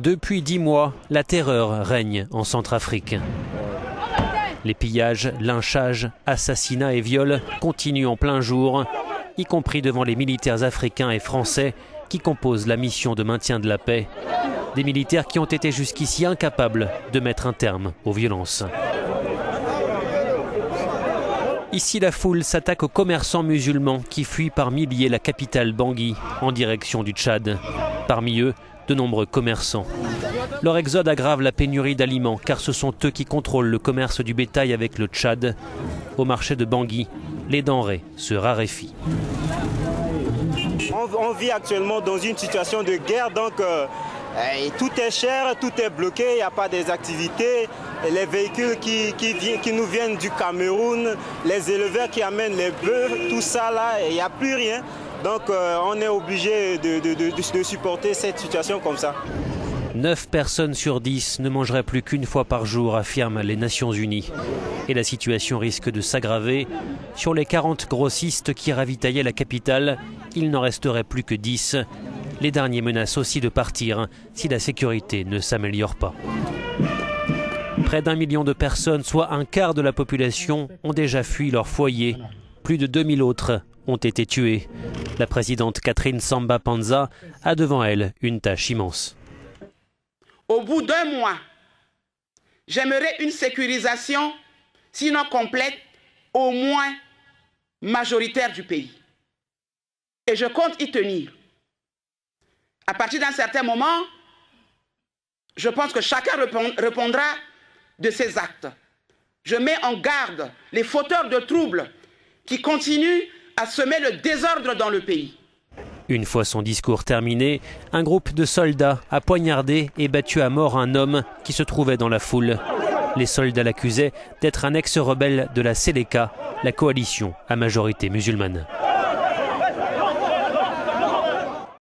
Depuis 10 mois, la terreur règne en Centrafrique. Les pillages, lynchages, assassinats et viols continuent en plein jour, y compris devant les militaires africains et français qui composent la mission de maintien de la paix. Des militaires qui ont été jusqu'ici incapables de mettre un terme aux violences. Ici, la foule s'attaque aux commerçants musulmans qui fuient par milliers la capitale Bangui en direction du Tchad. Parmi eux, de nombreux commerçants. Leur exode aggrave la pénurie d'aliments car ce sont eux qui contrôlent le commerce du bétail avec le Tchad. Au marché de Bangui, les denrées se raréfient. On vit actuellement dans une situation de guerre, donc tout est cher, tout est bloqué, il n'y a pas des activités. Et les véhicules qui nous viennent du Cameroun, les éleveurs qui amènent les bœufs, tout ça là, il n'y a plus rien. Donc on est obligé de supporter cette situation comme ça. 9 personnes sur 10 ne mangeraient plus qu'une fois par jour, affirment les Nations Unies. Et la situation risque de s'aggraver. Sur les 40 grossistes qui ravitaillaient la capitale, il n'en resterait plus que 10. Les derniers menacent aussi de partir si la sécurité ne s'améliore pas. Près d'1 million de personnes, soit un quart de la population, ont déjà fui leur foyer. Plus de 2000 autres ont été tués. La présidente Catherine Samba Panza a devant elle une tâche immense. Au bout d'1 mois, j'aimerais une sécurisation, sinon complète, au moins majoritaire du pays. Et je compte y tenir. À partir d'un certain moment, je pense que chacun répondra de ses actes. Je mets en garde les fauteurs de troubles qui continuent à semer le désordre dans le pays. Une fois son discours terminé, un groupe de soldats a poignardé et battu à mort un homme qui se trouvait dans la foule. Les soldats l'accusaient d'être un ex-rebelle de la Séléka, la coalition à majorité musulmane.